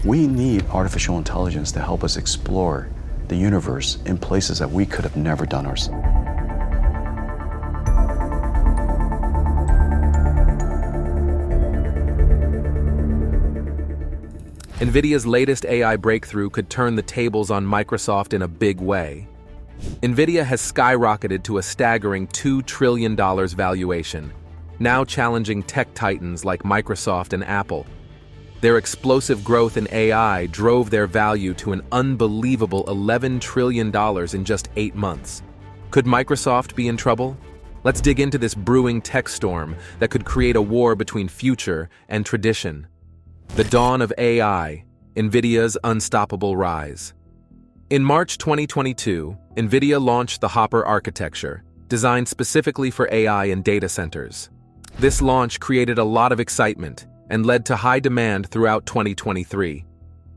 We need artificial intelligence to help us explore the universe in places that we could have never done ourselves. Nvidia's latest AI breakthrough could turn the tables on Microsoft in a big way. Nvidia has skyrocketed to a staggering $2 trillion valuation, now challenging tech titans like Microsoft and Apple. Their explosive growth in AI drove their value to an unbelievable $11 trillion in just 8 months. Could Microsoft be in trouble? Let's dig into this brewing tech storm that could create a war between future and tradition. The dawn of AI, Nvidia's unstoppable rise. In March 2022, Nvidia launched the Hopper architecture, designed specifically for AI and data centers. This launch created a lot of excitement and led to high demand throughout 2023.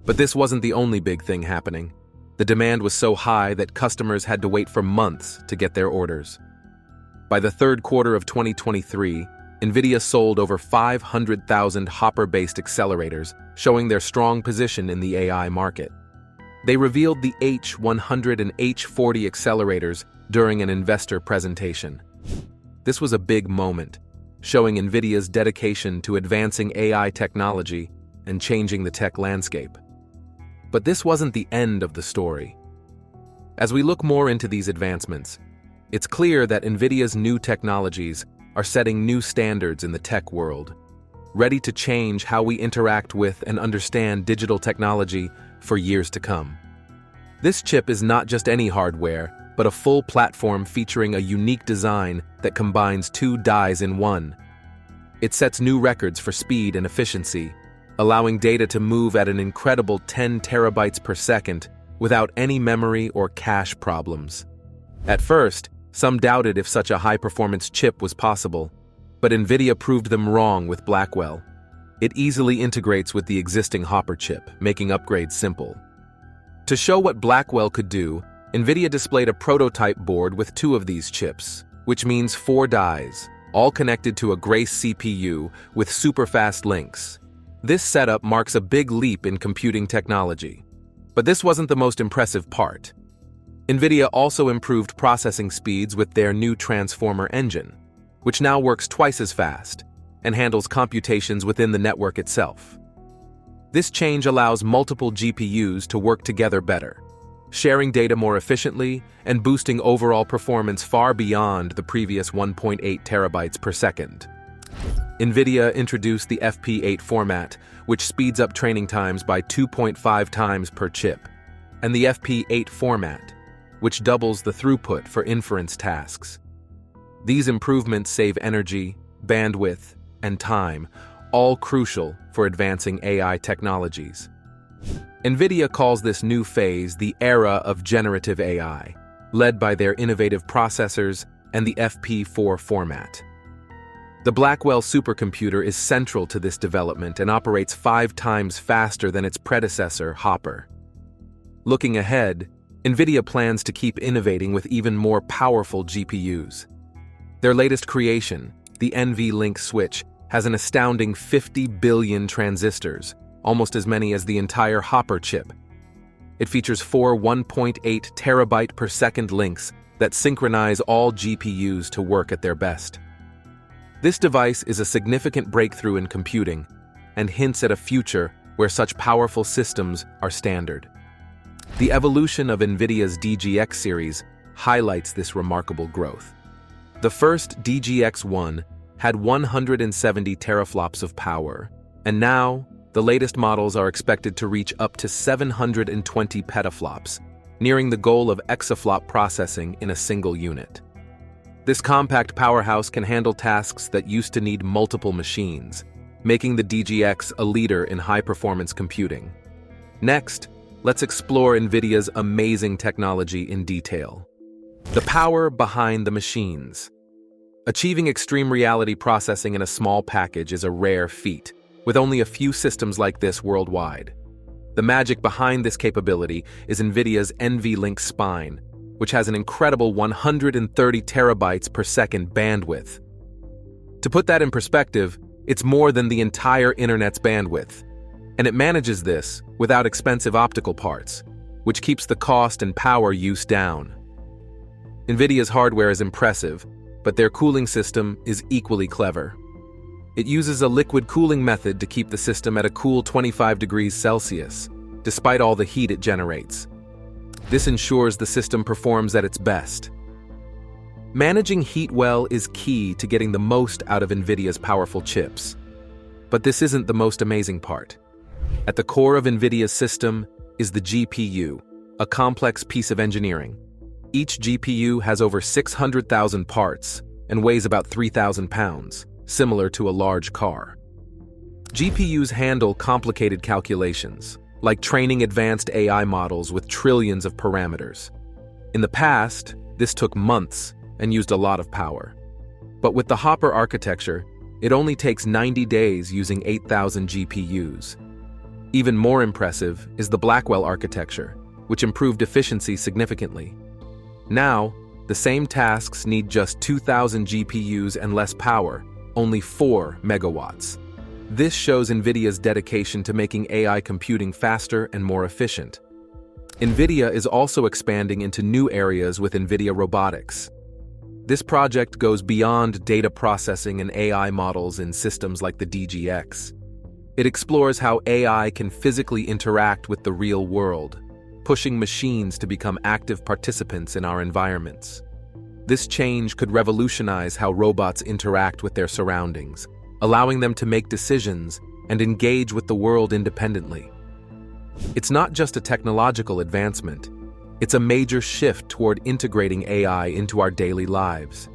But this wasn't the only big thing happening. The demand was so high that customers had to wait for months to get their orders. By the third quarter of 2023, Nvidia sold over 500,000 Hopper-based accelerators, showing their strong position in the AI market. They revealed the H100 and H40 accelerators during an investor presentation. This was a big moment, showing Nvidia's dedication to advancing AI technology and changing the tech landscape. But this wasn't the end of the story. As we look more into these advancements, it's clear that Nvidia's new technologies are setting new standards in the tech world, ready to change how we interact with and understand digital technology for years to come. This chip is not just any hardware, but a full platform featuring a unique design that combines 2 dies in one. It sets new records for speed and efficiency, allowing data to move at an incredible 10 terabytes per second without any memory or cache problems. At first, some doubted if such a high-performance chip was possible, but Nvidia proved them wrong with Blackwell. It easily integrates with the existing Hopper chip, making upgrades simple. To show what Blackwell could do, Nvidia displayed a prototype board with 2 of these chips, which means 4 dies, all connected to a Grace CPU with super-fast links. This setup marks a big leap in computing technology. But this wasn't the most impressive part. Nvidia also improved processing speeds with their new transformer engine, which now works twice as fast and handles computations within the network itself. This change allows multiple GPUs to work together better, sharing data more efficiently and boosting overall performance far beyond the previous 1.8 terabytes per second. Nvidia introduced the FP8 format, which speeds up training times by 2.5 times per chip, and the FP8 format, which doubles the throughput for inference tasks. These improvements save energy, bandwidth, and time, all crucial for advancing AI technologies. Nvidia calls this new phase the era of generative AI, led by their innovative processors and the FP4 format. The Blackwell supercomputer is central to this development and operates 5 times faster than its predecessor, Hopper. Looking ahead, Nvidia plans to keep innovating with even more powerful GPUs. Their latest creation, the NVLink switch, has an astounding 50 billion transistors, almost as many as the entire Hopper chip. It features 4 1.8 terabyte per second links that synchronize all GPUs to work at their best. This device is a significant breakthrough in computing and hints at a future where such powerful systems are standard. The evolution of Nvidia's DGX series highlights this remarkable growth. The first DGX-1 had 170 teraflops of power, and now the latest models are expected to reach up to 720 petaflops, nearing the goal of exaflop processing in a single unit. This compact powerhouse can handle tasks that used to need multiple machines, making the DGX a leader in high-performance computing. Next, let's explore Nvidia's amazing technology in detail. The power behind the machines. Achieving extreme reality processing in a small package is a rare feat, with only a few systems like this worldwide. The magic behind this capability is Nvidia's NVLink spine, which has an incredible 130 terabytes per second bandwidth. To put that in perspective, it's more than the entire internet's bandwidth. And it manages this without expensive optical parts, which keeps the cost and power use down. Nvidia's hardware is impressive, but their cooling system is equally clever. It uses a liquid cooling method to keep the system at a cool 25 degrees Celsius, despite all the heat it generates. This ensures the system performs at its best. Managing heat well is key to getting the most out of Nvidia's powerful chips. But this isn't the most amazing part. At the core of Nvidia's system is the GPU, a complex piece of engineering. Each GPU has over 600,000 parts and weighs about 3,000 pounds, similar to a large car. GPUs handle complicated calculations, like training advanced AI models with trillions of parameters. In the past, this took months and used a lot of power. But with the Hopper architecture, it only takes 90 days using 8,000 GPUs. Even more impressive is the Blackwell architecture, which improved efficiency significantly. Now, the same tasks need just 2,000 GPUs and less power, only 4 megawatts. This shows Nvidia's dedication to making AI computing faster and more efficient. Nvidia is also expanding into new areas with Nvidia Robotics. This project goes beyond data processing and AI models in systems like the DGX. It explores how AI can physically interact with the real world, pushing machines to become active participants in our environments. This change could revolutionize how robots interact with their surroundings, allowing them to make decisions and engage with the world independently. It's not just a technological advancement, it's a major shift toward integrating AI into our daily lives,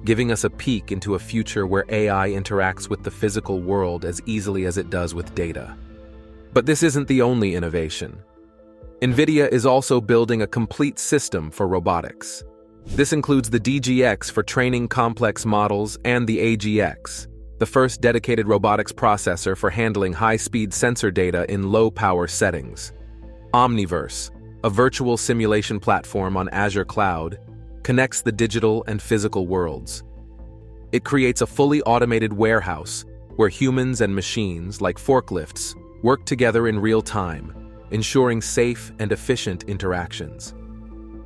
giving us a peek into a future where AI interacts with the physical world as easily as it does with data. But this isn't the only innovation. Nvidia is also building a complete system for robotics. This includes the DGX for training complex models and the AGX, the first dedicated robotics processor for handling high-speed sensor data in low-power settings. Omniverse, a virtual simulation platform on Azure Cloud, connects the digital and physical worlds. It creates a fully automated warehouse where humans and machines, like forklifts, work together in real time, ensuring safe and efficient interactions.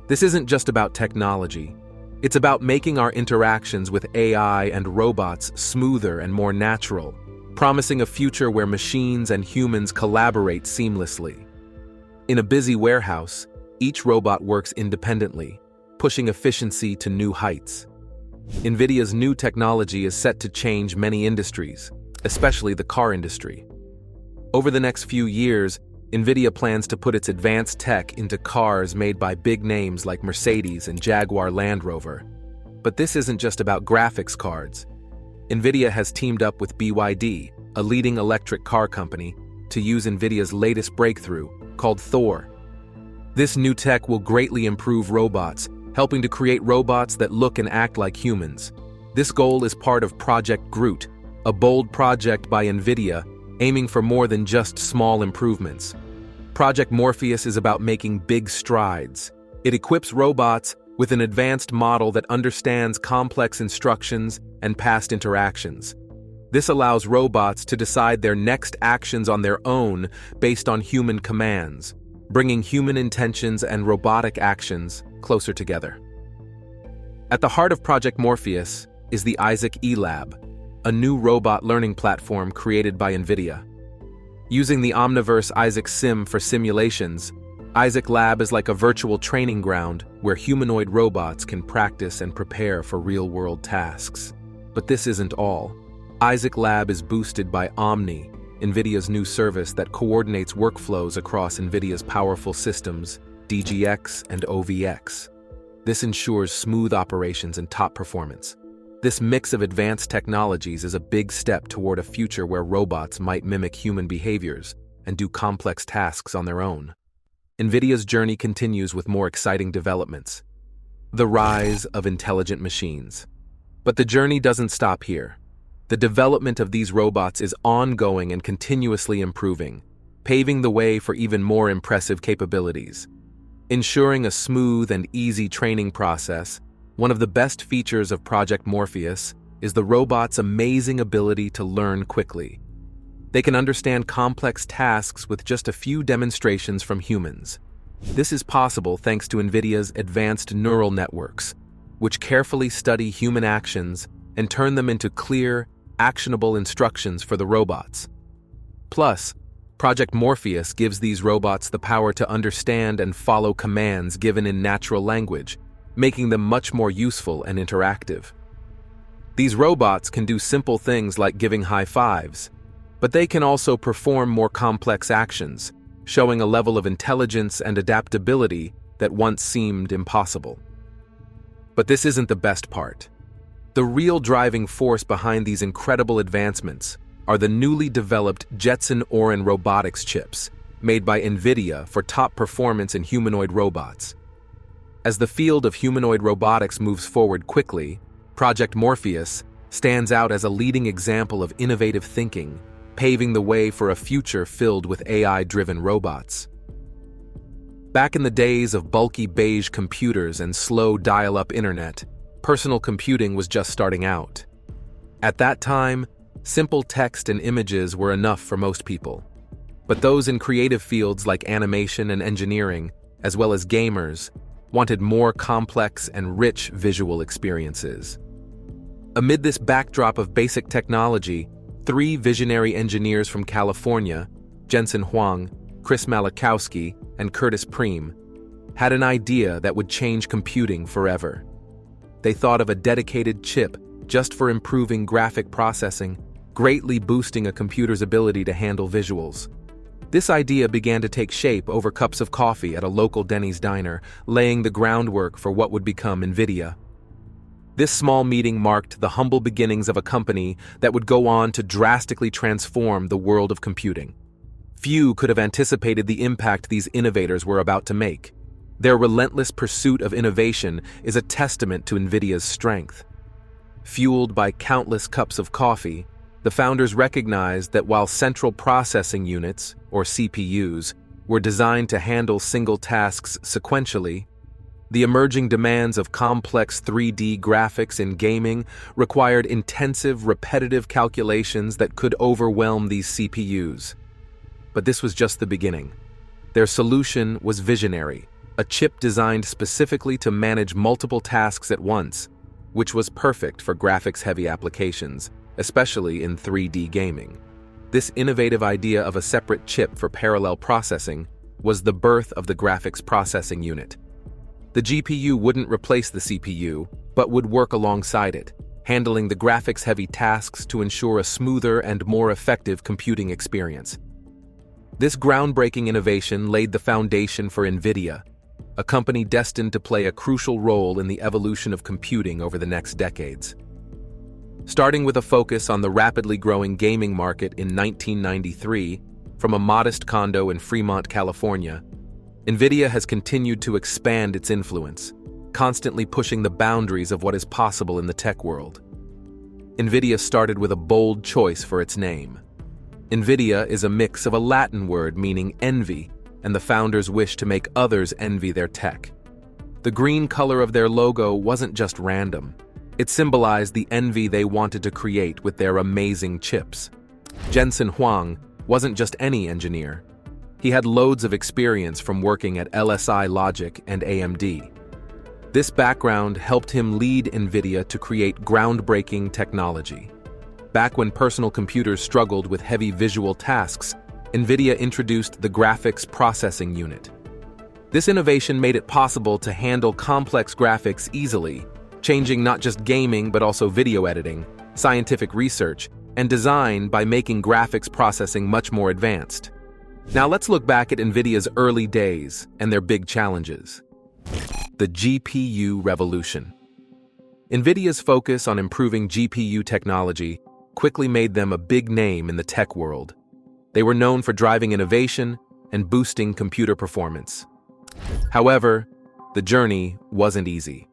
This isn't just about technology. It's about making our interactions with AI and robots smoother and more natural, promising a future where machines and humans collaborate seamlessly. In a busy warehouse, each robot works independently, pushing efficiency to new heights. Nvidia's new technology is set to change many industries, especially the car industry. Over the next few years, Nvidia plans to put its advanced tech into cars made by big names like Mercedes and Jaguar Land Rover. But this isn't just about graphics cards. Nvidia has teamed up with BYD, a leading electric car company, to use Nvidia's latest breakthrough, called Thor. This new tech will greatly improve robots, helping to create robots that look and act like humans. This goal is part of Project Groot, a bold project by Nvidia aiming for more than just small improvements. Project Morpheus is about making big strides. It equips robots with an advanced model that understands complex instructions and past interactions. This allows robots to decide their next actions on their own based on human commands, bringing human intentions and robotic actions closer together. At the heart of Project Morpheus is the Isaac E-Lab, a new robot learning platform created by Nvidia. Using the Omniverse Isaac Sim for simulations, Isaac Lab is like a virtual training ground where humanoid robots can practice and prepare for real-world tasks. But this isn't all. Isaac Lab is boosted by Omni, Nvidia's new service that coordinates workflows across Nvidia's powerful systems, DGX and OVX. This ensures smooth operations and top performance. This mix of advanced technologies is a big step toward a future where robots might mimic human behaviors and do complex tasks on their own. Nvidia's journey continues with more exciting developments. The rise of intelligent machines. But the journey doesn't stop here. The development of these robots is ongoing and continuously improving, paving the way for even more impressive capabilities. Ensuring a smooth and easy training process, one of the best features of Project Morpheus is the robot's amazing ability to learn quickly. They can understand complex tasks with just a few demonstrations from humans. This is possible thanks to Nvidia's advanced neural networks, which carefully study human actions and turn them into clear, actionable instructions for the robots. Plus, Project Morpheus gives these robots the power to understand and follow commands given in natural language, making them much more useful and interactive. These robots can do simple things like giving high fives, but they can also perform more complex actions, showing a level of intelligence and adaptability that once seemed impossible. But this isn't the best part. The real driving force behind these incredible advancements are the newly developed Jetson Orin robotics chips, made by Nvidia for top performance in humanoid robots. As the field of humanoid robotics moves forward quickly, Project Morpheus stands out as a leading example of innovative thinking, paving the way for a future filled with AI-driven robots. Back in the days of bulky beige computers and slow dial-up internet, personal computing was just starting out. At that time, simple text and images were enough for most people. But those in creative fields like animation and engineering, as well as gamers, wanted more complex and rich visual experiences. Amid this backdrop of basic technology, three visionary engineers from California, Jensen Huang, Chris Malachowski, and Curtis Preem, had an idea that would change computing forever. They thought of a dedicated chip just for improving graphic processing, greatly boosting a computer's ability to handle visuals. This idea began to take shape over cups of coffee at a local Denny's diner, laying the groundwork for what would become Nvidia. This small meeting marked the humble beginnings of a company that would go on to drastically transform the world of computing. Few could have anticipated the impact these innovators were about to make. Their relentless pursuit of innovation is a testament to Nvidia's strength. Fueled by countless cups of coffee, the founders recognized that while central processing units, or CPUs, were designed to handle single tasks sequentially, the emerging demands of complex 3D graphics in gaming required intensive, repetitive calculations that could overwhelm these CPUs. But this was just the beginning. Their solution was visionary, a chip designed specifically to manage multiple tasks at once, which was perfect for graphics-heavy applications, especially in 3D gaming. This innovative idea of a separate chip for parallel processing was the birth of the graphics processing unit. The GPU wouldn't replace the CPU, but would work alongside it, handling the graphics-heavy tasks to ensure a smoother and more effective computing experience. This groundbreaking innovation laid the foundation for Nvidia, a company destined to play a crucial role in the evolution of computing over the next decades. Starting with a focus on the rapidly growing gaming market in 1993, from a modest condo in Fremont, California, Nvidia has continued to expand its influence, constantly pushing the boundaries of what is possible in the tech world. Nvidia started with a bold choice for its name. Nvidia is a mix of a Latin word meaning envy and the founders' wish to make others envy their tech. The green color of their logo wasn't just random. It symbolized the envy they wanted to create with their amazing chips. Jensen Huang wasn't just any engineer. He had loads of experience from working at LSI Logic and AMD. This background helped him lead Nvidia to create groundbreaking technology. Back when personal computers struggled with heavy visual tasks, Nvidia introduced the graphics processing unit. This innovation made it possible to handle complex graphics easily, changing not just gaming but also video editing, scientific research, and design by making graphics processing much more advanced. Now let's look back at Nvidia's early days and their big challenges. The GPU revolution. Nvidia's focus on improving GPU technology quickly made them a big name in the tech world. They were known for driving innovation and boosting computer performance. However, the journey wasn't easy.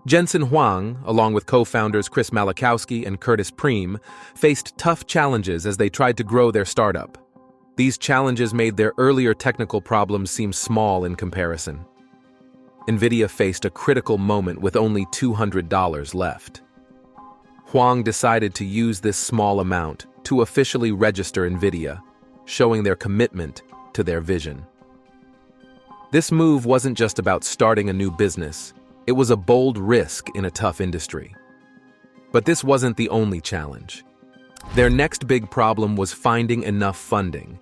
Jensen Huang, along with co-founders Chris Malachowski and Curtis Preem, faced tough challenges as they tried to grow their startup. These challenges made their earlier technical problems seem small in comparison. Nvidia faced a critical moment with only $200 left. Huang decided to use this small amount to officially register Nvidia, showing their commitment to their vision. This move wasn't just about starting a new business, it was a bold risk in a tough industry. But this wasn't the only challenge. Their next big problem was finding enough funding.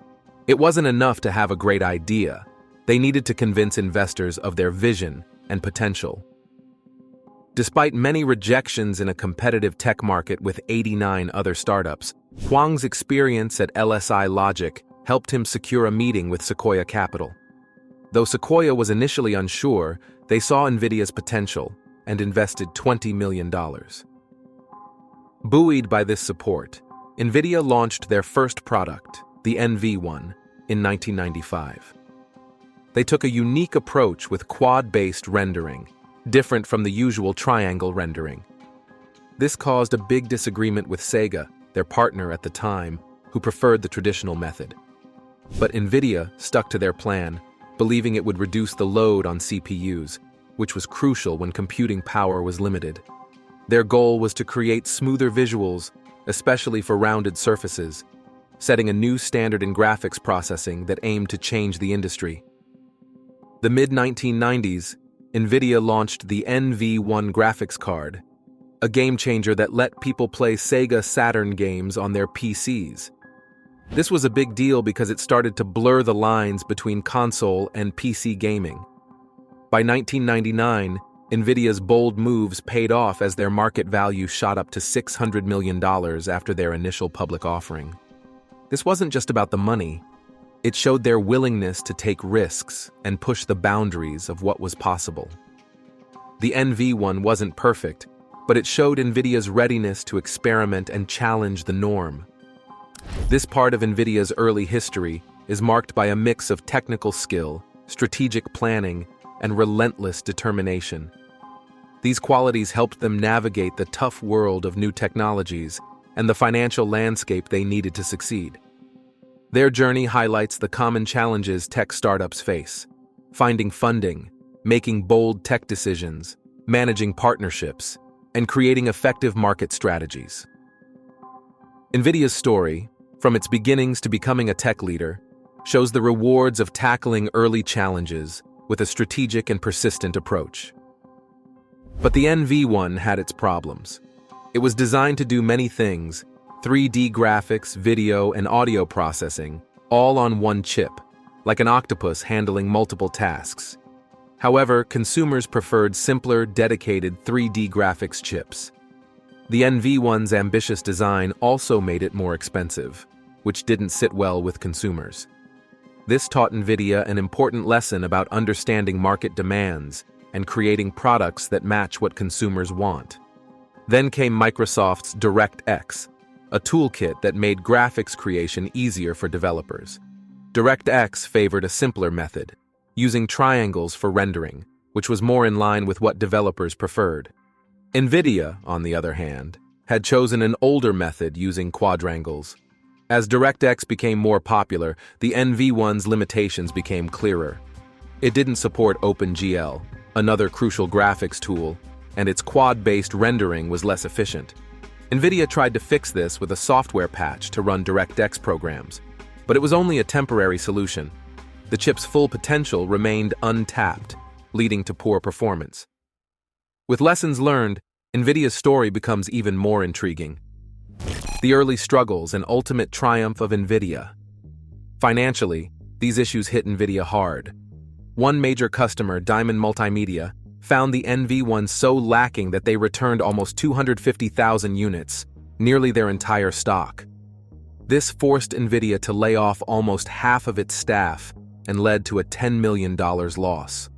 It wasn't enough to have a great idea. They needed to convince investors of their vision and potential. Despite many rejections in a competitive tech market with 89 other startups, Huang's experience at LSI Logic helped him secure a meeting with Sequoia Capital. Though Sequoia was initially unsure, they saw Nvidia's potential and invested $20 million. Buoyed by this support, Nvidia launched their first product, the NV1, in 1995. They took a unique approach with quad-based rendering, different from the usual triangle rendering. This caused a big disagreement with Sega, their partner at the time, who preferred the traditional method. But Nvidia stuck to their plan, believing it would reduce the load on CPUs, which was crucial when computing power was limited. Their goal was to create smoother visuals, especially for rounded surfaces, setting a new standard in graphics processing that aimed to change the industry. The mid-1990s, Nvidia launched the NV1 graphics card, a game-changer that let people play Sega Saturn games on their PCs. This was a big deal because it started to blur the lines between console and PC gaming. By 1999, Nvidia's bold moves paid off as their market value shot up to $600 million after their initial public offering. This wasn't just about the money. It showed their willingness to take risks and push the boundaries of what was possible. The NV1 wasn't perfect, but it showed Nvidia's readiness to experiment and challenge the norm. This part of Nvidia's early history is marked by a mix of technical skill, strategic planning, and relentless determination. These qualities helped them navigate the tough world of new technologies and the financial landscape they needed to succeed. Their journey highlights the common challenges tech startups face: finding funding, making bold tech decisions, managing partnerships, and creating effective market strategies. Nvidia's story, from its beginnings to becoming a tech leader, shows the rewards of tackling early challenges with a strategic and persistent approach. But the NV1 had its problems. It was designed to do many things: 3D graphics, video, and audio processing, all on one chip, like an octopus handling multiple tasks. However, consumers preferred simpler, dedicated 3D graphics chips. The NV1's ambitious design also made it more expensive, which didn't sit well with consumers. This taught Nvidia an important lesson about understanding market demands and creating products that match what consumers want. Then came Microsoft's DirectX, a toolkit that made graphics creation easier for developers. DirectX favored a simpler method, using triangles for rendering, which was more in line with what developers preferred. Nvidia, on the other hand, had chosen an older method using quadrangles. As DirectX became more popular, the NV1's limitations became clearer. It didn't support OpenGL, another crucial graphics tool, and its quad-based rendering was less efficient. Nvidia tried to fix this with a software patch to run DirectX programs, but it was only a temporary solution. The chip's full potential remained untapped, leading to poor performance. With lessons learned, Nvidia's story becomes even more intriguing. The early struggles and ultimate triumph of Nvidia. Financially, these issues hit Nvidia hard. One major customer, Diamond Multimedia, found the NV1 so lacking that they returned almost 250,000 units, nearly their entire stock. This forced Nvidia to lay off almost half of its staff and led to a $10 million loss.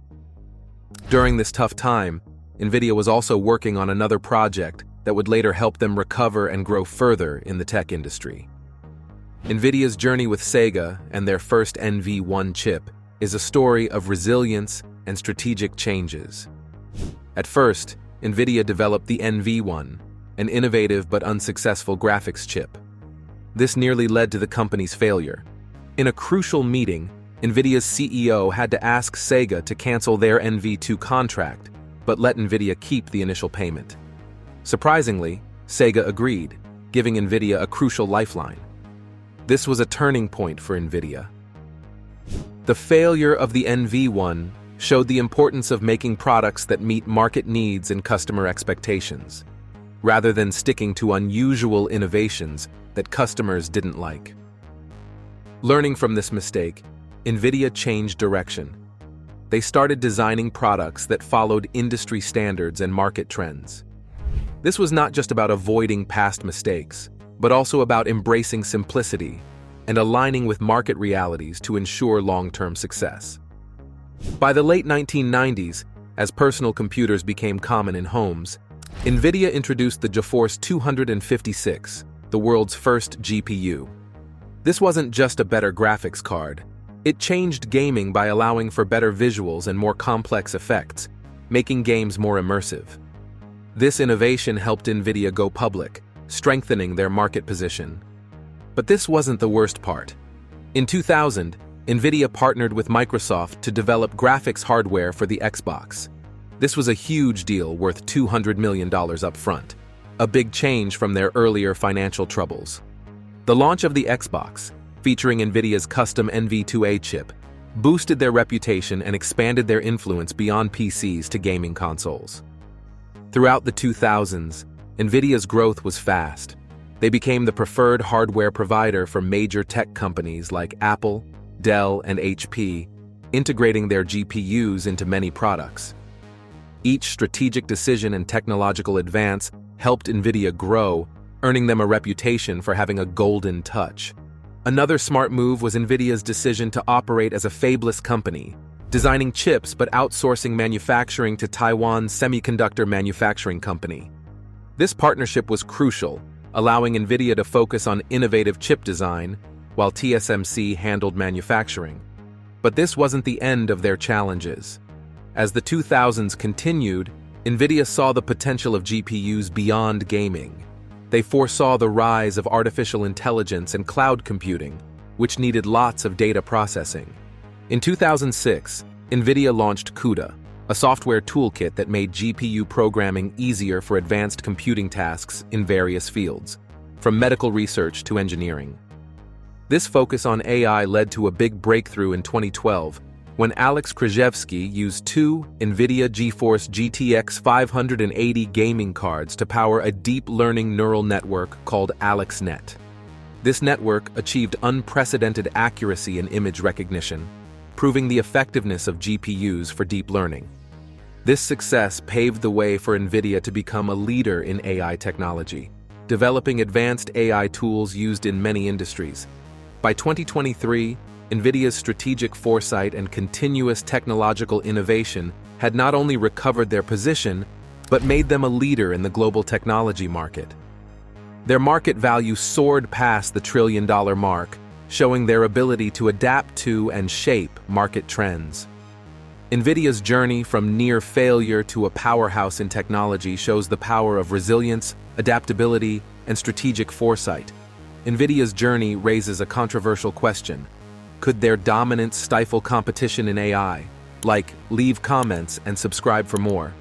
During this tough time, Nvidia was also working on another project that would later help them recover and grow further in the tech industry. Nvidia's journey with Sega and their first NV1 chip is a story of resilience and strategic changes. At first, Nvidia developed the NV1, an innovative but unsuccessful graphics chip. This nearly led to the company's failure. In a crucial meeting, Nvidia's CEO had to ask Sega to cancel their NV2 contract, but let Nvidia keep the initial payment. Surprisingly, Sega agreed, giving Nvidia a crucial lifeline. This was a turning point for Nvidia. The failure of the NV1 showed the importance of making products that meet market needs and customer expectations, rather than sticking to unusual innovations that customers didn't like. Learning from this mistake, Nvidia changed direction. They started designing products that followed industry standards and market trends. This was not just about avoiding past mistakes, but also about embracing simplicity and aligning with market realities to ensure long-term success. By the late 1990s, as personal computers became common in homes, Nvidia introduced the GeForce 256, the world's first GPU. This wasn't just a better graphics card. It changed gaming by allowing for better visuals and more complex effects, making games more immersive. This innovation helped Nvidia go public, strengthening their market position. But this wasn't the worst part. In 2000, Nvidia partnered with Microsoft to develop graphics hardware for the Xbox. This was a huge deal worth $200 million upfront, a big change from their earlier financial troubles. The launch of the Xbox, featuring Nvidia's custom NV2A chip, boosted their reputation and expanded their influence beyond PCs to gaming consoles. Throughout the 2000s, Nvidia's growth was fast. They became the preferred hardware provider for major tech companies like Apple, Dell, and HP, integrating their GPUs into many products. Each strategic decision and technological advance helped Nvidia grow, earning them a reputation for having a golden touch. Another smart move was Nvidia's decision to operate as a fabless company, designing chips but outsourcing manufacturing to Taiwan's semiconductor manufacturing company. This partnership was crucial, allowing Nvidia to focus on innovative chip design, while TSMC handled manufacturing. But this wasn't the end of their challenges. As the 2000s continued, Nvidia saw the potential of GPUs beyond gaming. They foresaw the rise of artificial intelligence and cloud computing, which needed lots of data processing. In 2006, Nvidia launched CUDA, a software toolkit that made GPU programming easier for advanced computing tasks in various fields, from medical research to engineering. This focus on AI led to a big breakthrough in 2012, when Alex Krzyzewski used two Nvidia GeForce GTX 580 gaming cards to power a deep learning neural network called AlexNet. This network achieved unprecedented accuracy in image recognition, proving the effectiveness of GPUs for deep learning. This success paved the way for Nvidia to become a leader in AI technology, developing advanced AI tools used in many industries. By 2023, Nvidia's strategic foresight and continuous technological innovation had not only recovered their position, but made them a leader in the global technology market. Their market value soared past the trillion-dollar mark, showing their ability to adapt to and shape market trends. Nvidia's journey from near failure to a powerhouse in technology shows the power of resilience, adaptability, and strategic foresight. Nvidia's journey raises a controversial question. Could their dominance stifle competition in AI? Leave comments and subscribe for more.